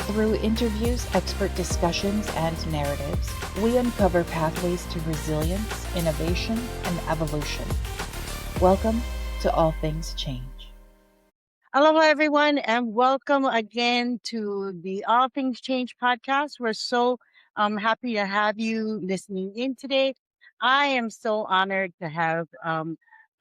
Through interviews, expert discussions, and narratives, we uncover pathways to resilience, innovation, and evolution. Welcome to All Things Change. Hello, everyone, and welcome again to the All Things Change podcast. We're so happy to have you listening in today. I am so honored to have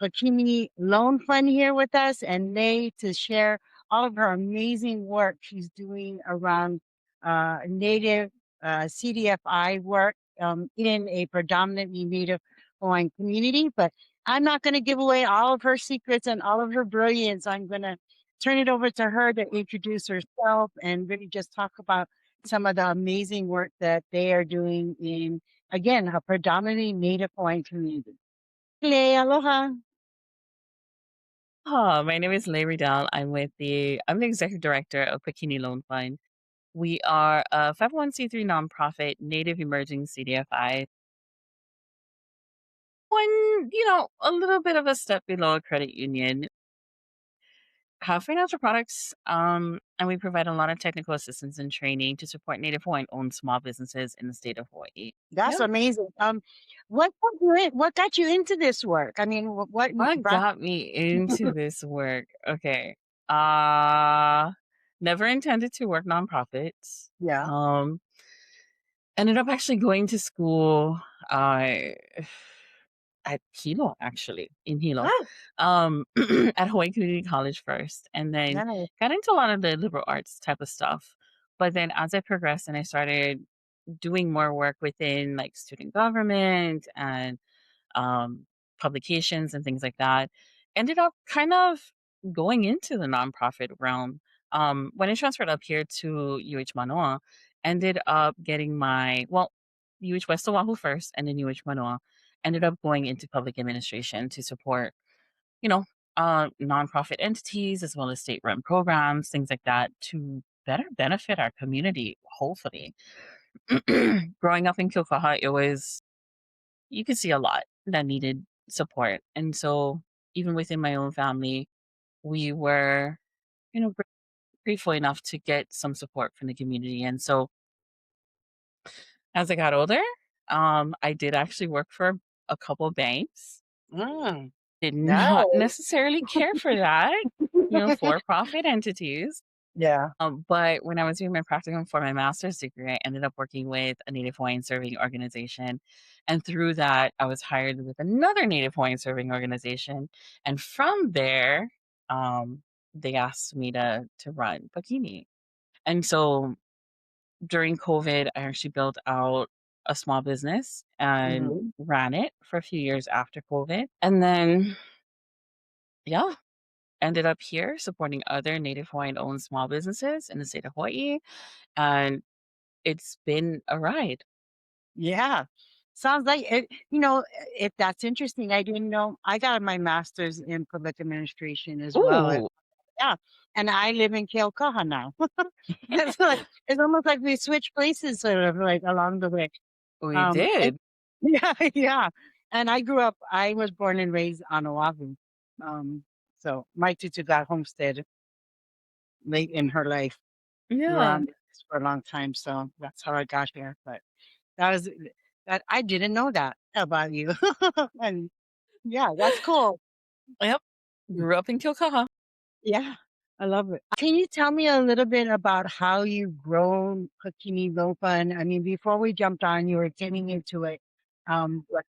Pakini Loan Fund here with us and Lei to share all of her amazing work she's doing around Native CDFI work in a predominantly Native Hawaiian community. But I'm not going to give away all of her secrets and all of her brilliance. I'm going to turn it over to her to introduce herself and really just talk about some of the amazing work that they are doing in, again, a predominantly Native Hawaiian community. Lei, aloha. My name is Lei Riedel. I'm the executive director of Pakini Loan Fund. We are a 501c3 nonprofit, Native emerging CDFI. A little bit of a step below a credit union. Have financial products, and we provide a lot of technical assistance and training to support Native Hawaiian-owned small businesses in the state of Hawaii. That's Yeah. amazing. What got you into this work? I mean, what What brought got me into this work? Okay. Never intended to work nonprofits. Yeah. Ended up actually going to school at Hilo, actually, in Hilo. At Hawaii Community College first, and then Nice. got into a lot of the liberal arts type of stuff. But then as I progressed and I started doing more work within like student government and publications and things like that, ended up kind of going into the nonprofit realm. When I transferred up here to UH Manoa, ended up getting UH West Oahu first and then UH Manoa, ended up going into public administration to support, you know, nonprofit entities as well as state-run programs, things like that, to better benefit our community, hopefully. Growing up in Kilkaha, you could see a lot that needed support. And so even within my own family, we were, grateful enough to get some support from the community. And so as I got older, I did actually work for a couple banks. Did not Nice. necessarily care for that, for-profit entities. Yeah. But when I was doing my practicum for my master's degree, I ended up working with a Native Hawaiian serving organization. And through that, I was hired with another Native Hawaiian serving organization. And from there, they asked me to run Pakini. And so during COVID, I actually built out a small business and ran it for a few years after COVID. And then, yeah, ended up here supporting other Native Hawaiian-owned small businesses in the state of Hawaii. And it's been a ride. Yeah. Sounds like it, if that's interesting. I didn't know. I got my master's in public administration as well. Ooh, Yeah. And I live in Keaukaha now. It's almost like we switched places sort of like along the way. we And did. yeah, yeah. And I was born and raised on Oahu. So my tutu got homestead late in her life. We were Yeah. on this for a long time, so that's how I got here. But that was that I didn't know that about you. And yeah, that's cool. Yep. Grew up in Kilkaha. Yeah, I love it. Can you tell me a little bit about how you've grown Pakini Loan Fund? I mean, before we jumped on, you were getting into it. Like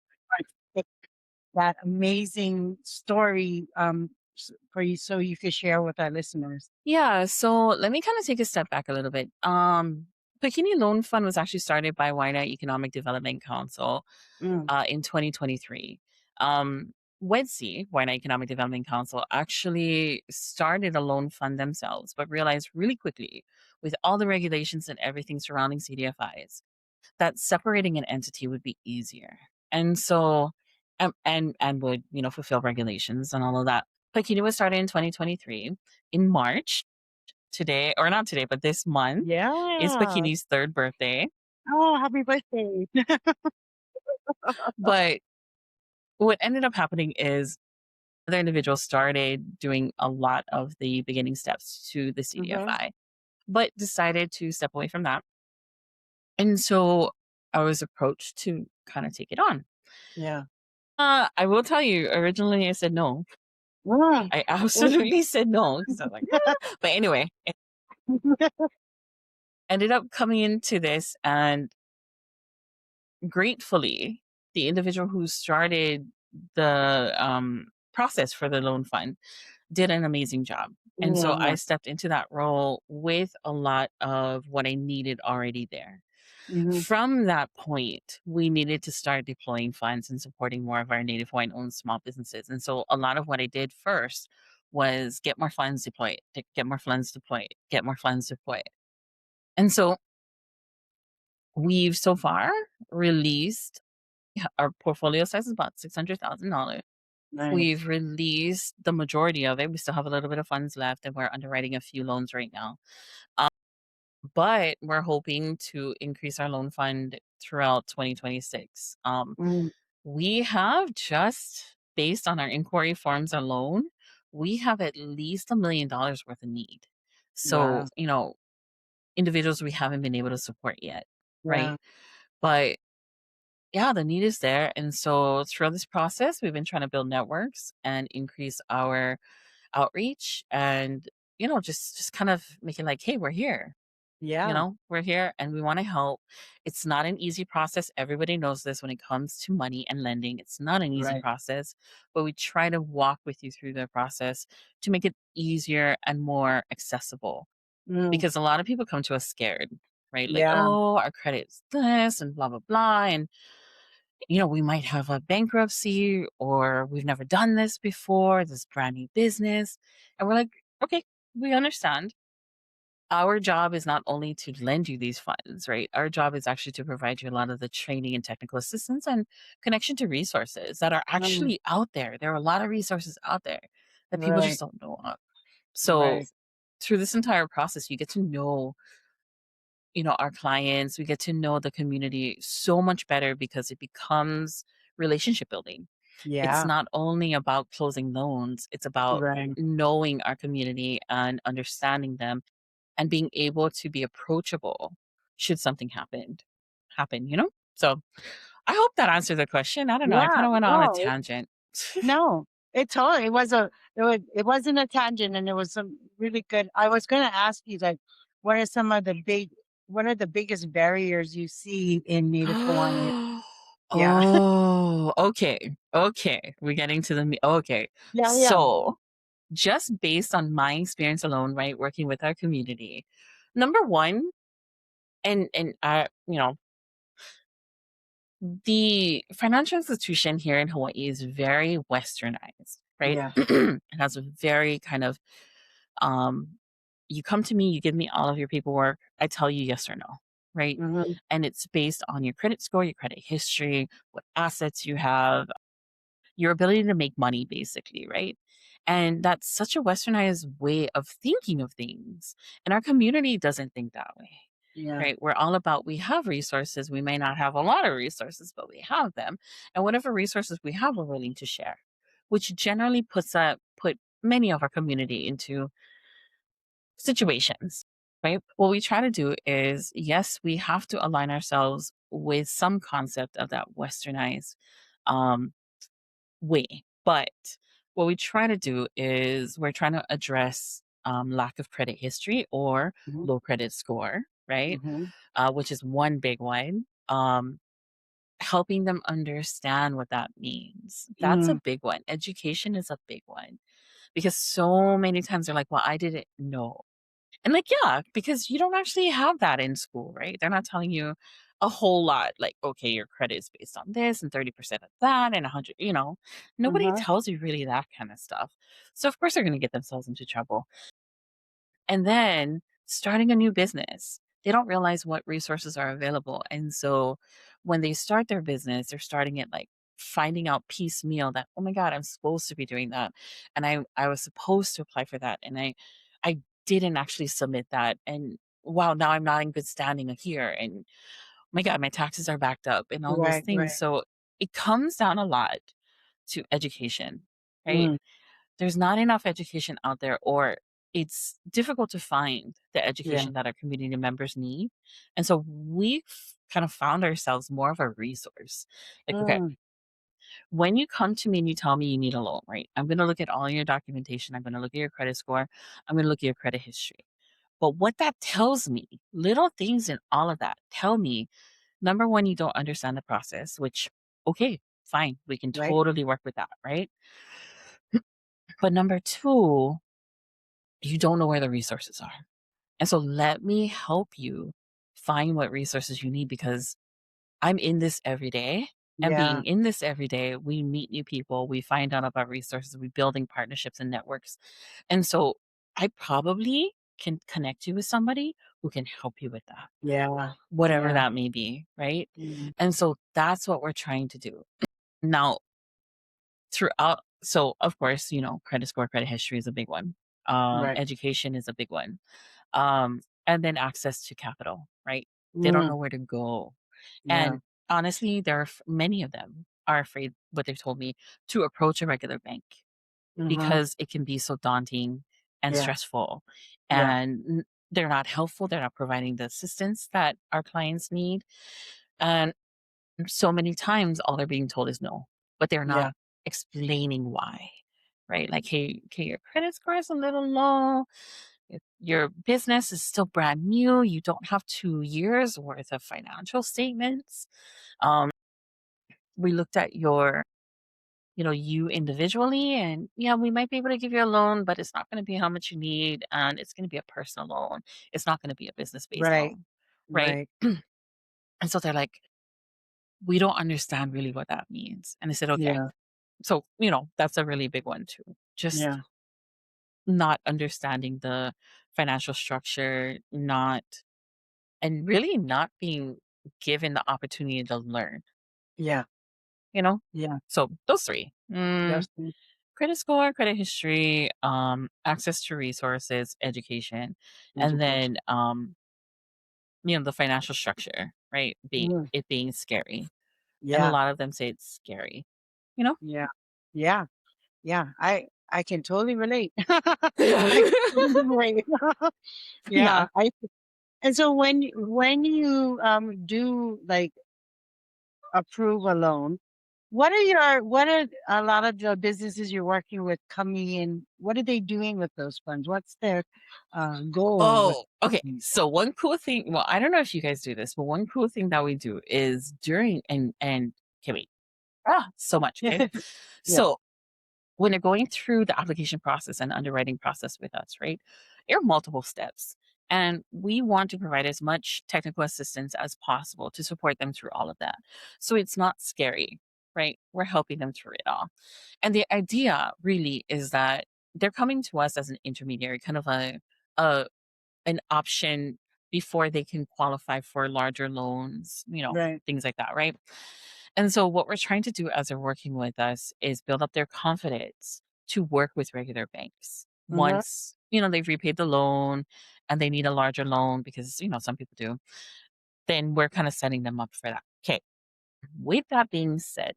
that amazing story for you, so you could share with our listeners. Yeah, so let me kind of take a step back a little bit. Pakini Loan Fund was actually started by Waiʻi Economic Development Council in 2023. WEDC, Waiʻi Economic Development Council, actually started a loan fund themselves, but realized really quickly, with all the regulations and everything surrounding CDFIs, that separating an entity would be easier. And so, and would, fulfill regulations and all of that. Pakini was started in 2023 in March. Today, or not today, but this month is Yeah. Pakini's third birthday. Oh, happy birthday. But what ended up happening is other individuals started doing a lot of the beginning steps to the CDFI. but decided to step away from that. And so I was approached to kind of take it on. Yeah. I will tell you, originally I said no. Mm. I absolutely said no because I was like, "Ah." But anyway, it ended up coming into this, and gratefully, the individual who started the process for the loan fund did an amazing job. And so I Yeah. stepped into that role with a lot of what I needed already there. Hmm. From that point, we needed to start deploying funds and supporting more of our Native Hawaiian-owned small businesses. And so a lot of what I did first was get more funds deployed, get more funds deployed, get more funds deployed. And so we've so far released, our portfolio size is about $600,000. Nice. We've released the majority of it. We still have a little bit of funds left, and we're underwriting a few loans right now. Um, but we're hoping to increase our loan fund throughout 2026. Mm. We have, just based on our inquiry forms alone, we have at least $1 million worth of need. So, Wow. individuals we haven't been able to support yet, right? Yeah. But yeah, the need is there. And so throughout this process, we've been trying to build networks and increase our outreach, and, just kind of making like, hey, we're here. Yeah. We're here and we want to help. It's not an easy process. Everybody knows this when it comes to money and lending. It's not an easy Right. process, but we try to walk with you through the process to make it easier and more accessible, Mm. because a lot of people come to us scared, right? Like, Yeah. oh, our credit's this and blah, blah, blah. And, we might have a bankruptcy, or we've never done this before, this brand new business. And we're like, okay, we understand. Our job is not only to lend you these funds, right? Our job is actually to provide you a lot of the training and technical assistance and connection to resources that are Mm. actually out there. There are a lot of resources out there that people just Right. don't know of. So Right. through this entire process, you get to know, our clients, we get to know the community so much better, because it becomes relationship building. It's Yeah. not only about closing loans, it's about Right. knowing our community and understanding them, and being able to be approachable should something happen. So I hope that answered the question. I don't know. I kind Yeah. of went on a No. tangent. No. It totally. It wasn't a tangent, and it was some really good. I was going to ask you, like, what are some of the big, what are the biggest barriers you see in Native Hawaiian? Yeah. Oh, okay. Okay. We're getting to okay. Yeah. Yeah. So just based on my experience alone, right, working with our community, number one, and I, the financial institution here in Hawaii is very westernized, right? Yeah. It has a very kind of, um, you come to me, you give me all of your paperwork, I tell you yes or no, right? Hmm. And it's based on your credit score, your credit history, what assets you have, your ability to make money, basically, right? And that's such a westernized way of thinking of things. And our community doesn't think that way, Yeah. right? We're all about, we have resources. We may not have a lot of resources, but we have them. And whatever resources we have, we're willing to share, which generally put many of our community into situations, right? What we try to do is, yes, we have to align ourselves with some concept of that westernized um, way. But what we try to do is, we're trying to address lack of credit history or Hmm. low credit score, right? Hmm. Which is one big one. Helping them understand what that means. That's a Mm. big one. Education is a big one, because so many times they're like, well, I didn't know. And like, yeah, because you don't actually have that in school, right? They're not telling you a whole lot. Like, okay, your credit is based on this and 30% of that and 100. Nobody Hmm. tells you really that kind of stuff. So of course they're going to get themselves into trouble. And then starting a new business, they don't realize what resources are available. And so when they start their business, they're starting it like finding out piecemeal that, oh my God, I'm supposed to be doing that. And I was supposed to apply for that. And I didn't actually submit that. And wow, now I'm not in good standing here. And oh my God, my taxes are backed up and all those Right. things. Right. So it comes down a lot to education, right? Mm. There's not enough education out there, or it's difficult to find the Yeah. education that our community members need. And so we've kind of found ourselves more of a resource. Like, okay, Mm, when you come to me and you tell me you need a loan, right? I'm going to look at all your documentation. I'm going to look at your credit score. I'm going to look at your credit history. But what that tells me, little things in all of that tell me, number one, you don't understand the process, which, okay, fine. We can right. totally work with that, right? But number two, you don't know where the resources are. And so let me help you find what resources you need because I'm in this every day. And Yeah. being in this every day, we meet new people, we find out about resources, we building partnerships and networks. And so I probably can connect you with somebody who can help you with that, Yeah. whatever Yeah. that may be, right? Mm, And so that's what we're trying to do. Now, throughout, so of course, credit score, credit history is a big one. right. Education is a big one. And then access to capital, right? They don't know Mm, where to go. yeah. And honestly, many of them are afraid, what they've told me, to approach a regular bank Mm-hmm. because it can be so daunting and Yeah. stressful. Yeah. And they're not helpful. They're not providing the assistance that our clients need. And so many times, all they're being told is no, but they're not Yeah. explaining why, right? Like, hey, okay, your credit score is a little low. If your business is still brand new, you don't have 2 years worth of financial statements. Um, we looked at you individually, and yeah, we might be able to give you a loan, but it's not going to be how much you need, and it's going to be a personal loan. It's not going to be a business based Right. loan, right? Right. And so they're like, we don't understand really what that means. And I said, okay. Yeah. So, that's a really big one too. Just Yeah. not understanding the financial structure, not and really not being given the opportunity to learn, Yeah. you know? Yeah. So those three. Those things. Credit score, credit history, access to resources, education, and Education. then the financial structure, right? Mm, Being scary. And a yeah. lot of them say it's scary, you know? Yeah. Yeah. Yeah. I can totally relate. I can totally relate. Yeah. Yeah. And so when you do like approve a loan, what are a lot of the businesses you're working with coming in? What are they doing with those funds? What's their goal with Oh, okay. them? So one cool thing, well, I don't know if you guys do this, but one cool thing that we do is during and okay, wait. So much, okay? Yeah. So when you're going through the application process and underwriting process with us, right? There are multiple steps. And we want to provide as much technical assistance as possible to support them through all of that. So it's not scary, right? We're helping them through it all. And the idea really is that they're coming to us as an intermediary, kind of a an option before they can qualify for larger loans, Right. things like that, right? And so what we're trying to do as they're working with us is build up their confidence to work with regular banks. Hmm. Once, they've repaid the loan and they need a larger loan because, some people do, then we're kind of setting them up for that. Okay. With that being said,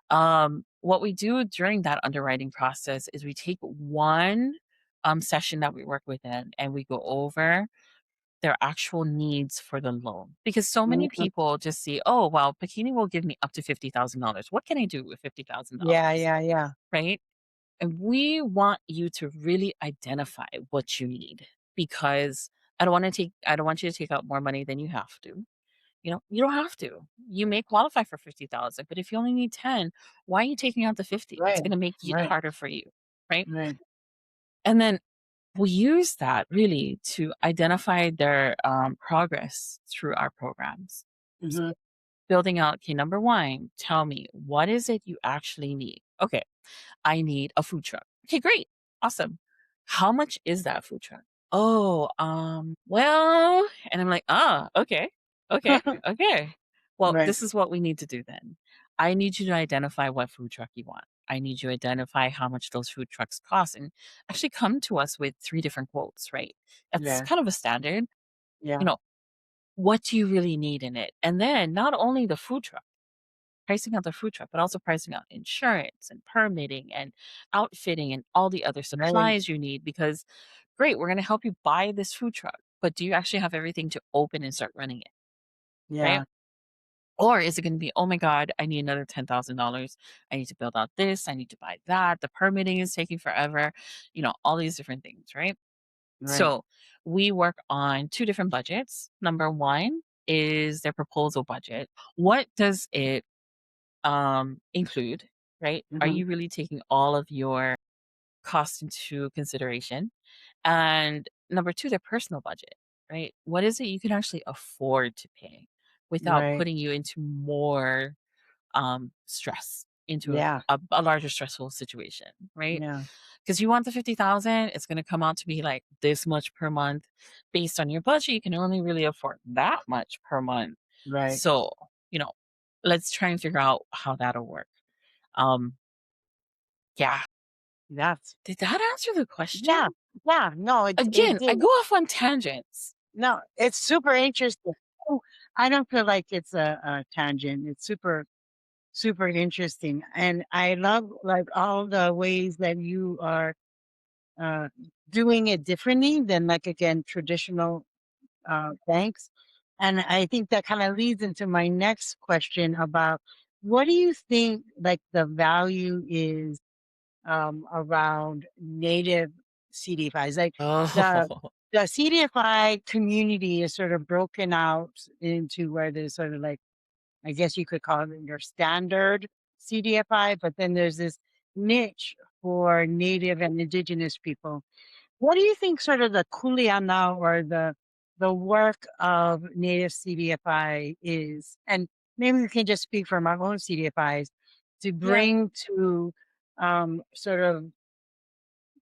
what we do during that underwriting process is we take one session that we work within and we go over their actual needs for the loan. Because so many Hmm. people just see, oh, well, Pakini will give me up to $50,000. What can I do with Yeah. $50,000? Yeah. Yeah. Right? And we want you to really identify what you need because I don't want you to take out more money than you have to. You don't have to. You may qualify for 50,000, but if you only need 10, why are you taking out the 50? It's Right. going to make it Right. harder for you. Right? Right. And then we use that really to identify their progress through our programs. Hmm. Building out, okay, number one, tell me, what is it you actually need? Okay, I need a food truck. Okay, great. Awesome. How much is that food truck? Oh, well, and I'm like, okay, okay, okay. Well, Right. this is what we need to do then. I need you to identify what food truck you want. I need you to identify how much those food trucks cost and actually come to us with 3 different quotes, right? That's Yeah. kind of a standard. You Yeah. know, what do you really need in it? And then not only the food truck, pricing out the food truck, but also pricing out insurance and permitting and outfitting and all the other Right. supplies you need because great, we're going to help you buy this food truck, but do you actually have everything to open and start running it? Right? Yeah. Or is it going to be, oh my God, I need another $10,000. I need to build out this. I need to buy that. The permitting is taking forever. All these different things, right? Right. So we work on two different budgets. Number one is their proposal budget. What does it include, right? Are Hmm. you really taking all of your costs into consideration? And number two, their personal budget, right? What is it you can actually afford to pay without Right. putting you into more stress, into Yeah. a larger stressful situation, right? Yeah. Because you want the 50,000, it's going to come out to be like this much per month. Based on your budget, you can only really afford that much per month. Right. So, you know, let's try and figure out how that'll work. Um, yeah. That's Did that answer the question? yeah. Yeah. No, it Again, I did. go off on tangents. No, it's super interesting. Oh, I don't feel like it's a tangent. It's super interesting, and I love like all the ways that you are uh, doing it differently than like again traditional banks. And I think that kind of leads into my next question about what do you think like the value is around native CDFIs? Like the Oh, the CDFI community is sort of broken out into where there's sort of like I guess you could call it your standard CDFI, but then there's this niche for native and indigenous people. What do you think sort of the kuleana or the work of native CDFI is? And maybe we can just speak from our own CDFIs to yeah. bring to sort of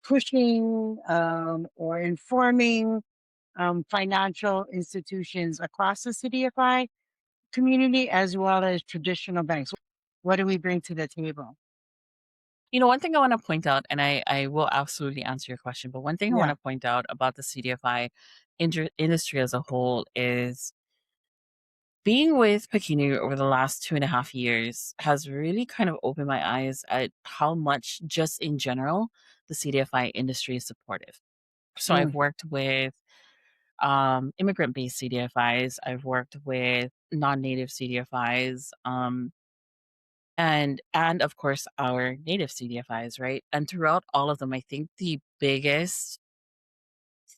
pushing or informing financial institutions across the CDFI community as well as traditional banks. What do we bring to the table? One thing I want to point out, and I will absolutely answer your question, but one thing I want Yeah. to point out about the CDFI industry as a whole is being with Pakini over the last 2.5 years has really kind of opened my eyes at how much, just in general, the CDFI industry is supportive. So I've Mm, worked with immigrant-based CDFIs. I've worked with non-native CDFIs, and of course our native CDFIs, right? And throughout all of them, I think the biggest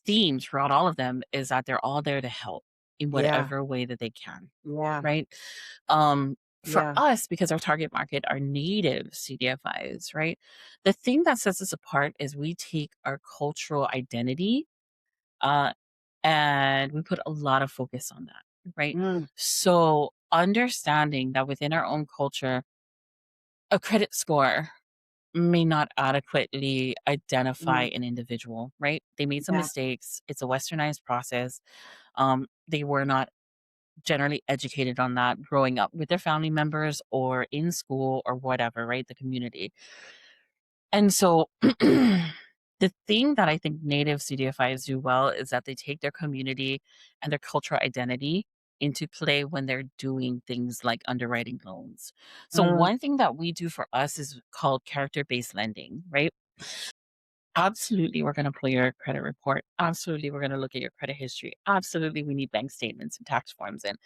theme throughout all of them is that they're all there to help in yeah. whatever way that they can, Yeah. right? For Yeah. us, because our target market are native CDFIs, right? The thing that sets us apart is we take our cultural identity uh, and we put a lot of focus on that, right? Mm, So understanding that within our own culture, a credit score may not adequately identify mm, an individual, right? They made some yeah. mistakes. It's a westernized process. They were not generally educated on that growing up with their family members or in school or whatever, right? The community. And so the thing that I think native CDFIs do well is that they take their community and their cultural identity into play when they're doing things like underwriting loans. So Mm, one thing that we do for us is called character-based lending, right? Absolutely, we're going to pull your credit report. Absolutely, we're going to look at your credit history. Absolutely, we need bank statements and tax forms and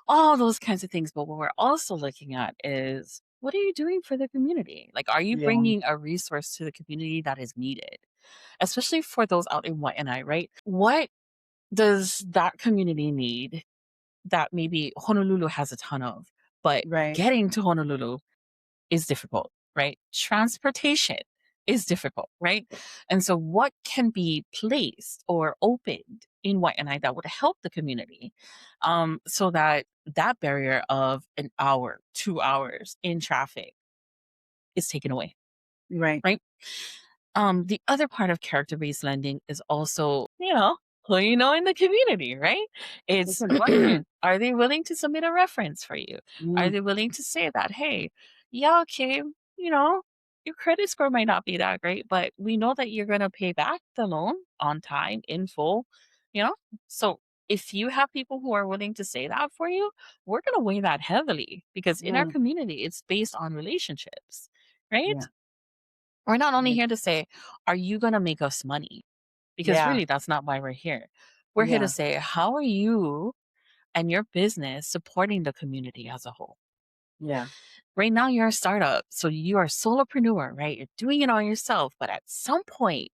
all those kinds of things. But what we're also looking at is what are you doing for the community? Like, are you yeah. bringing a resource to the community that is needed, especially for those out in Waianae, right? What does that community need that maybe Honolulu has a ton of, but Right. getting to Honolulu is difficult, right? Transportation is difficult, right? And so what can be placed or opened in Waianae that would help the community so that that barrier of an hour, 2 hours in traffic is taken away, Right. right? The other part of character-based lending is also, who you know in the community, right? It's It's important. are they willing to submit a reference for you? Are Mm, they willing to say that, hey, yeah, okay, you know, your credit score might not be that great, but we know that you're gonna pay back the loan on time in full, you know? So if you have people who are willing to say that for you, we're gonna weigh that heavily because in our mm, community, it's based on relationships, right? yeah. We're not only Yeah. here to say, "Are you gonna make us money?" because Yeah. really that's not why we're here. We're here to Yeah. say, how are you and your business supporting the community as a whole? Yeah. Right now, you're a startup, so you are a solopreneur, right? You're doing it all yourself, but at some point,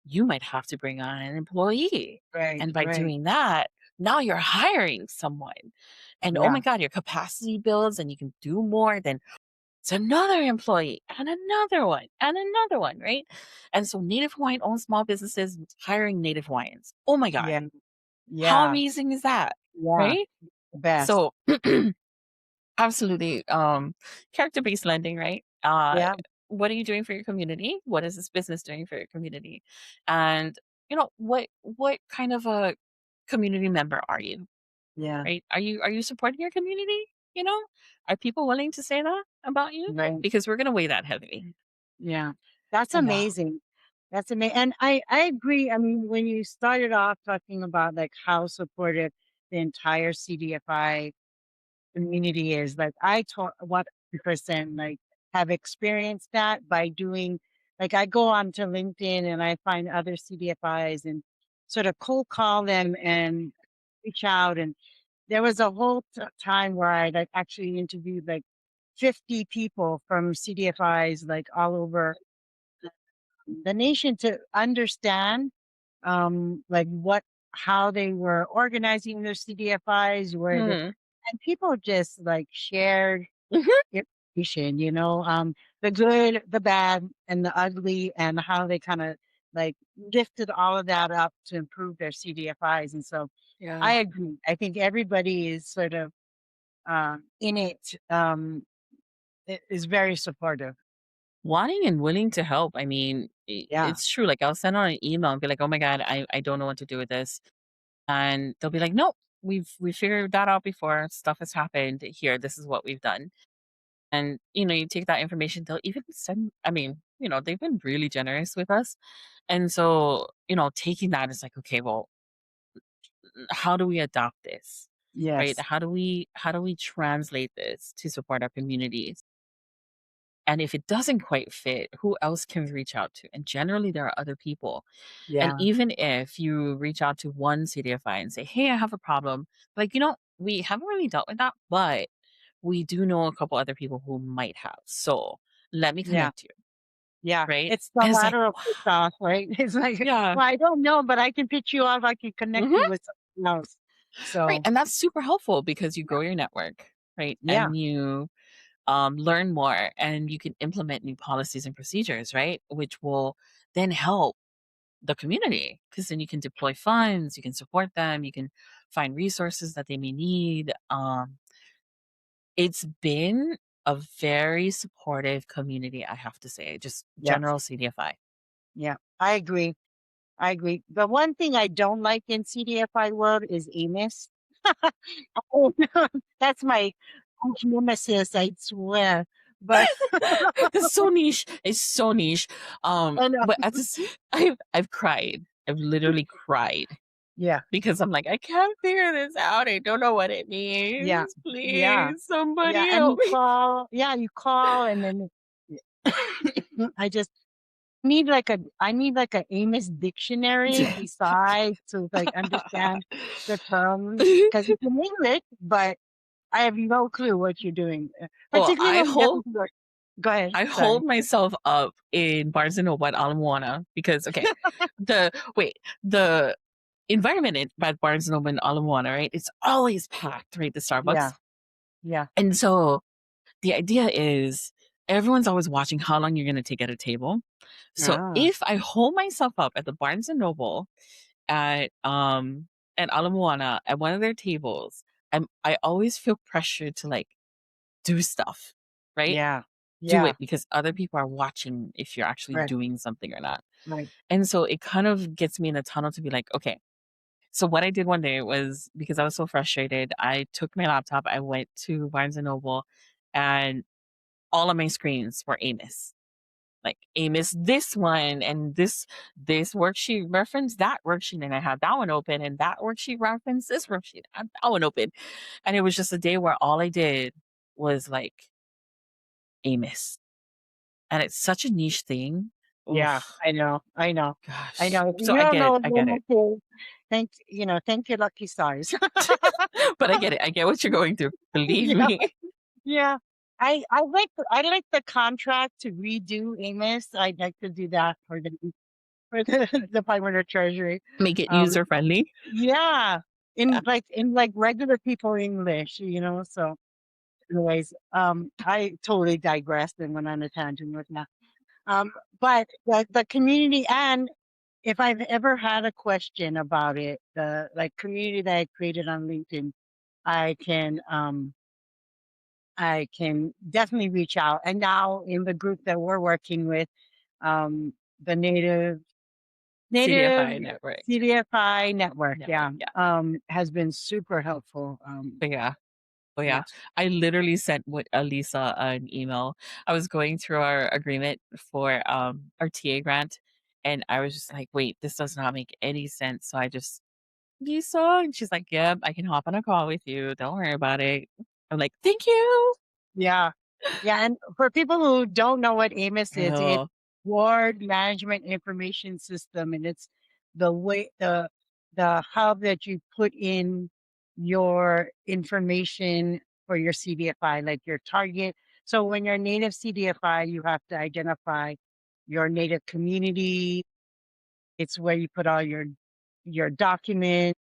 you might have to bring on an employee. Right. And by Right. doing that, now you're hiring someone. And oh Yeah. my God, your capacity builds and you can do more. Then it's another employee and another one, right? And so Native Hawaiian owned small businesses hiring Native Hawaiians. Oh my God, Yeah. how Yeah. amazing is that? Yeah. Right? The best. So absolutely. Character-based lending, right? Yeah. What are you doing for your community? What is this business doing for your community? And what kind of a community member are you? Yeah. Right? Are you supporting your community? You know, are people willing to say that about you? Right. Because we're gonna weigh that heavily. Yeah. That's Yeah. amazing. That's amazing. And I agree. I mean, when you started off talking about like how supportive the entire CDFI community is, like I taught 100% like have experienced that by doing, like I go onto LinkedIn and I find other CDFIs and sort of cold call them and reach out. And there was a whole time where I like actually interviewed like 50 people from CDFIs like all over the nation to understand like how they were organizing their CDFIs, where they, Hmm. and people just like shared Mhm. information, the good, the bad, and the ugly, and how they kind of like lifted all of that up to improve their CDFIs. And so I Yeah. agree. I think everybody is sort of in it, is very supportive. Wanting and willing to help. I mean, Yeah. it's true. Like I'll send out an email and be like, "Oh my God, I don't know what to do with this." And they'll be like, "Nope, we figured that out before. Stuff has happened. Here, this is what we've done." And you take that information. They'll even send. I mean, they've been really generous with us. And so, taking that is like, okay, well, how do we adopt this, right? Yes. How do we translate this to support our communities? And if it doesn't quite fit, who else can we reach out to? And generally, there are other people. And Yeah. even if you reach out to one CDFI and say, hey, I have a problem, like, we haven't really dealt with that, but we do know a couple other people who might have. So let me Yeah. connect you, Yeah. right? It's the And it's like, lateral wow, push off, right? It's like, yeah. well, I don't know, but I can pitch you off. I can connect you Mhm. with something else. Right. So And that's super helpful because you grow your network, right? yeah. And you learn more and you can implement new policies and procedures, right? Which will then help the community because then you can deploy funds, you can support them, you can find resources that they may need. It's been a very supportive community, I have to say, just Yeah. general CDFI. Yeah. I agree. I agree. The one thing I don't like in CDFI world is Amos. Oh, that's my arch nemesis, I swear. But It's so niche. It's so niche. I know. But I've cried. I've literally cried Yeah. because I'm like, I can't figure this out. I don't know what it Yeah. means. Yeah. Please, Yeah. somebody And help me. you call and then I just I need like a Amos dictionary besides to like understand the terms because it's in English, but I have no clue what you're doing. Well, Particularly when we get into the, go ahead. I Sorry. hold myself up in Barnes& and Noble at Ala Moana because okay, the environment at Barnes& and Noble in Ala Moana, right? It's always packed, right? The Yeah. Starbucks. Yeah. And so the idea is everyone's always watching how long you're going to take at a table. So Ah, if I hold myself up at the Barnes& and Noble at Ala Moana at one of their tables, I always feel pressured to like do stuff, right? yeah. Do Yeah. it because other people are watching if you're actually Right. doing something or not. Right. And so it kind of gets me in a tunnel to be like, okay. So what I did one day was because I was so frustrated, I took my laptop, I went to Barnes and Noble, and all of my screens were Amos. Like Amos, this one and this worksheet reference that worksheet, and I had that one open, and that worksheet reference this worksheet, I had that one open, and it was just a day where all I did was like Amos. And it's such a niche thing, Yeah, Oof, I know. I know. I gosh. know. So You I don't get it. know I get it. the thank your lucky stars. But I get it. I get what you're going through. Believe Yeah. me. Yeah. I like the contract to redo Amos. I'd like to do that for the Department of Treasury. Make it Um user friendly. yeah. Yeah. In like regular people English, so anyways, I totally digressed and went on a tangent with that. But the community, and if I've ever had a question about it, the like community that I created on LinkedIn, I can um I can definitely reach out. And now in the group that we're working with, the Native CDFI network. CDFI network, Network. yeah, Yeah. has been super helpful. But yeah. Oh yeah. Yes, I literally sent with Alisa an email. I was going through our agreement for our TA grant, and I was just like, wait, this does not make any sense. So I just Lisa, and she's like, yep, I can hop on a call with you. Don't worry about it. I'm like, thank you. yeah, yeah. And for people who don't know what AMIS is, it's Oh, Ward Management Information System, and it's the way the hub that you put in your information for your CDFI, like your target. So when you're a native CDFI, you have to identify your native community. It's where you put all your documents.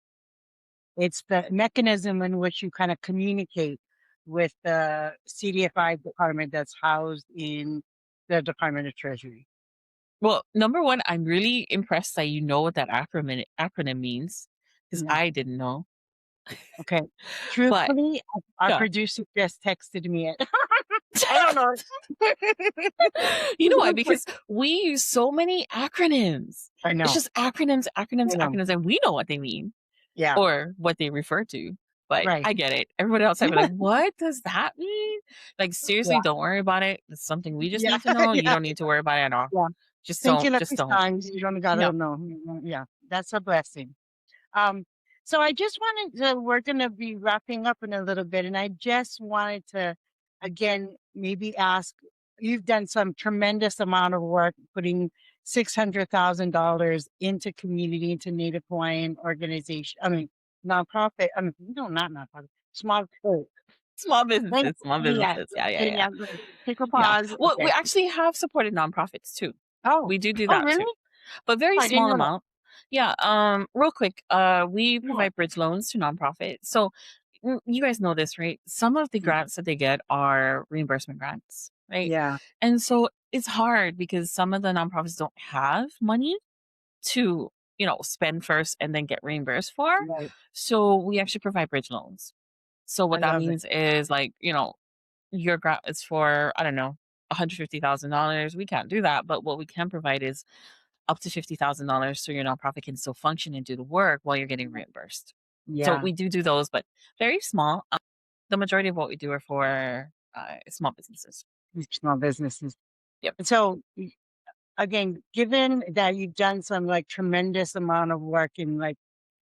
It's the mechanism in which you kind of communicate with the CDFI department that's housed in the Department of Treasury. well, number one, I'm really impressed that you know what that acronym means because Yeah. I didn't know. Okay. But Truthfully, our yeah, producer just texted me it. I don't know. you know why? Because we use so many acronyms. I It's know. just acronyms, acronyms, I know. acronyms, and we know what they mean Yeah. or what they refer to. But Right. I get it. Everybody else, I'd be like, what does that mean? Like, seriously, Yeah. don't worry about it. It's something we just Yeah. need to know. You Yeah. don't need to worry about it at all. Yeah. Just Thank don't, you, just lucky don't. times. You don't gotta No. know. Yeah. That's a blessing. Um, so I just wanted to, we're going to be wrapping up in a little bit, and I just wanted to, again, maybe ask, you've done some tremendous amount of work putting $600,000 into community, into Native Hawaiian organization, nonprofit, no, not nonprofit, small, Small thank, businesses, small yeah, businesses. Yeah, yeah, okay, yeah. yeah, take a Yeah. pause. Well, we Okay. actually have supported nonprofits too. Oh, We do oh, that really? too, but very I didn't small know that. amount. Yeah. Real quick, we Yeah. provide bridge loans to nonprofits. So you guys know this, right? Some of the grants that they get are reimbursement grants, right? Yeah. And so it's hard because some of the nonprofits don't have money to, spend first and then get reimbursed for. Right. So we actually provide bridge loans. So I what that love it. means is like, your grant is for, I don't know, $150,000. We can't do that. But what we can provide is up to $50,000 so your nonprofit can still function and do the work while you're getting reimbursed. So Yeah. we do those, but very small. The majority of what we do are for small businesses. Small businesses. Yep. And so again, given that you've done some like tremendous amount of work in like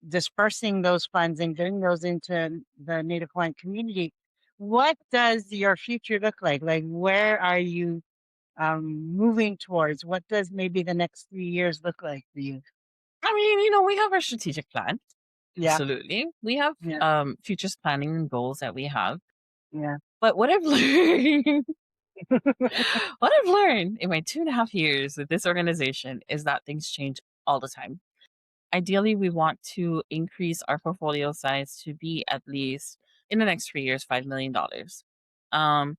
dispersing those funds and getting those into the Native Hawaiian community, what does your future look like? Like, where are you moving towards? What does maybe the next 3 years look like for you? I mean, we have our strategic plan. Yeah, Absolutely. We have yeah, futures planning and goals that we have. yeah, But what I've learned what I've learned in my 2.5 years with this organization is that things change all the time. Ideally, we want to increase our portfolio size to be at least in the next 3 years, $5 million. Um,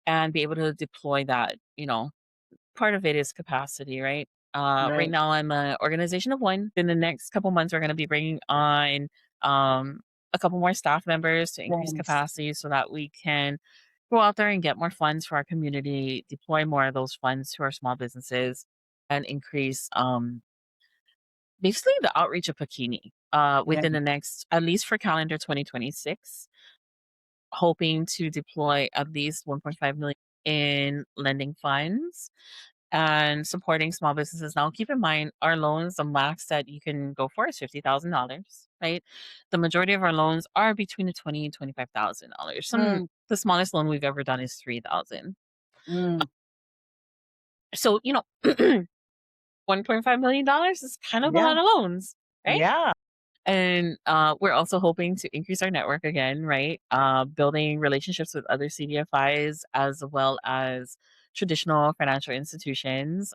and be able to deploy that, part of it is capacity, right? Right right. now I'm an organization of one. In the next couple months, we're going to be bringing on um, a couple more staff members to increase Yes. capacity so that we can go out there and get more funds for our community, deploy more of those funds to our small businesses, and increase basically the outreach of Pakini Yeah, within the next, at least for calendar 2026, hoping to deploy at least 1.5 million in lending funds and supporting small businesses. Now, keep in mind, our loans, the max that you can go for is $50,000, right? The majority of our loans are between the $20,000 and $25,000. mm, The smallest loan we've ever done is $3,000. mm, So, $1.5 million is kind of a Yeah. lot of loans, right? Yeah. And we're also hoping to increase our network again, right? Building relationships with other CDFIs as well as traditional financial institutions,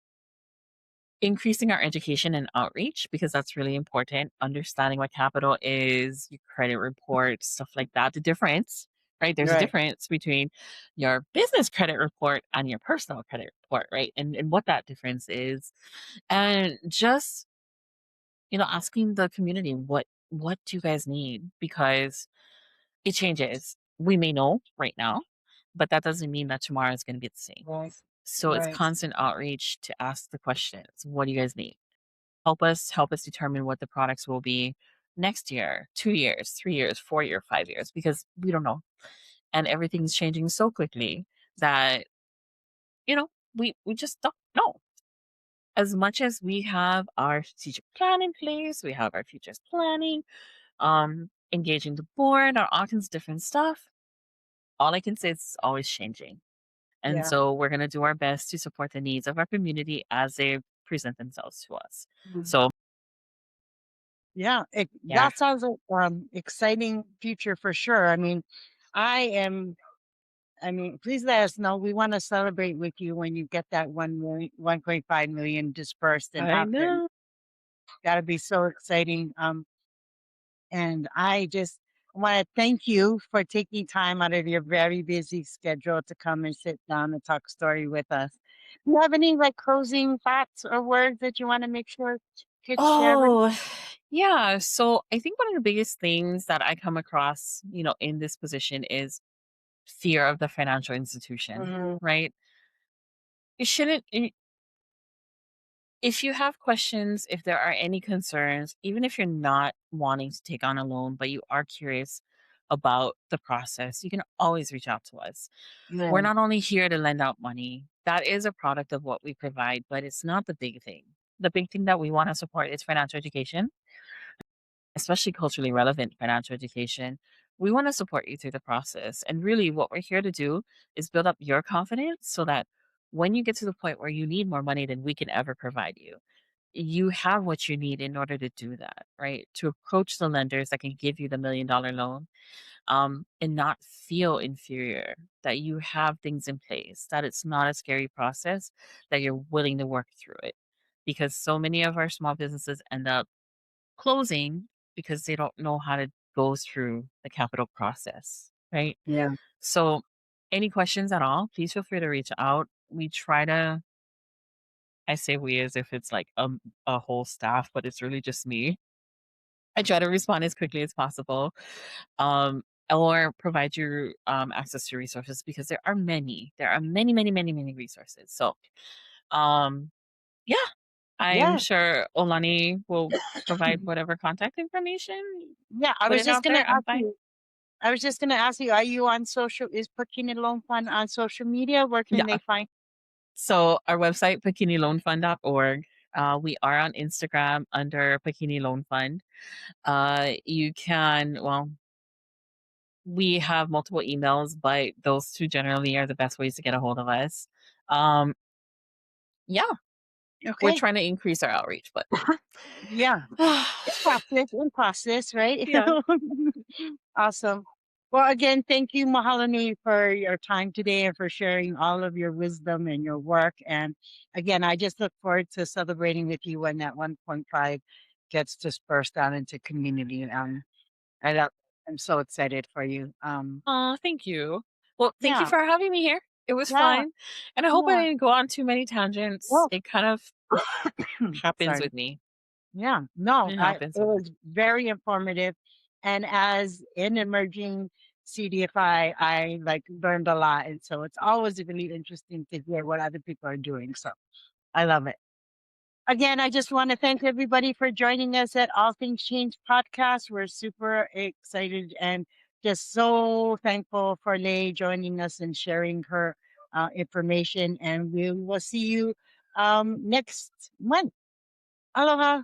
increasing our education and outreach because that's really important. Understanding what capital is, your credit report, stuff like that. The difference, right? There's a Right. difference between your business credit report and your personal credit report, right? And what that difference is. And just, asking the community what do you guys need? Because it changes. We may know right now, but that doesn't mean that tomorrow is going to be the same. Right. So it's Right. constant outreach to ask the questions. What do you guys need? Help us determine what the products will be next year, 2 years, 3 years, 4 years, 5 years, because we don't know. And everything's changing so quickly that, you know, we just don't know. As much as we have our strategic plan in place, we have our futures planning, engaging the board, all kinds of different stuff. All I can say is it's always changing. And Yeah. so we're going to do our best to support the needs of our community as they present themselves to us. Mhm. So, Yeah. yeah. That sounds like exciting future for sure. I am. Please let us know. We want to celebrate with you when you get that 1.5 million dispersed and I happen. know. That'd be so exciting. And I just want to thank you for taking time out of your very busy schedule to come and sit down and talk story with us. Do you have any like closing thoughts or words that you want to make sure kids share with? Oh, yeah. So I think one of the biggest things that I come across, in this position is fear of the financial institution, Mhm. right? It shouldn't, if you have questions, if there are any concerns, even if you're not wanting to take on a loan, but you are curious about the process, you can always reach out to us. We're Yeah. not only here to lend out money, that is a product of what we provide, but it's not the big thing. The big thing that we want to support is financial education, especially culturally relevant financial education. We want to support you through the process. And really, what we're here to do is build up your confidence so that when you get to the point where you need more money than we can ever provide you, you have what you need in order to do that, right? To approach the lenders that can give you the $1 million loan, and not feel inferior, that you have things in place, that it's not a scary process, that you're willing to work through it. Because so many of our small businesses end up closing because they don't know how to go through the capital process, right? Yeah. So, any questions at all, please feel free to reach out. We try to, I say we as if it's like a whole staff, but it's really just me. I try to respond as quickly as possible, um, or provide you access to resources because there are many. There are many, many, many, many resources. So, um, yeah, I'm Yeah. sure Olani will provide whatever contact information. Yeah. I Put was it just out gonna there. I'm ask fine. you. I was just gonna ask you, are you on is Pakini Loan Fund on social media? Where can Yeah. they find? So our website, pakiniloanfund.org. We are on Instagram under Pakini Loan Fund. You can, well, we have multiple emails, but those two generally are the best ways to get a hold of us. Um, yeah, we're Okay. trying to increase our outreach, but Yeah. In process, right? yeah. Awesome. Well, again, thank you, Mahalani, for your time today and for sharing all of your wisdom and your work. And again, I just look forward to celebrating with you when that 1.5 gets dispersed out into community. I love, I'm so excited for you. Thank you. Well, thank you Yeah, for having me here. It was yeah, fun. And I hope I yeah. didn't go on too many tangents. Well, It kind of happens sorry. with me. Yeah, no, It it happens with me. was very informative. And as an emerging CDFI, I like learned a lot. And so it's always really interesting to hear what other people are doing. So I love it. Again, I just want to thank everybody for joining us at All Things Change podcast. We're super excited and just so thankful for Lei joining us and sharing her information. And we will see you next month. Aloha.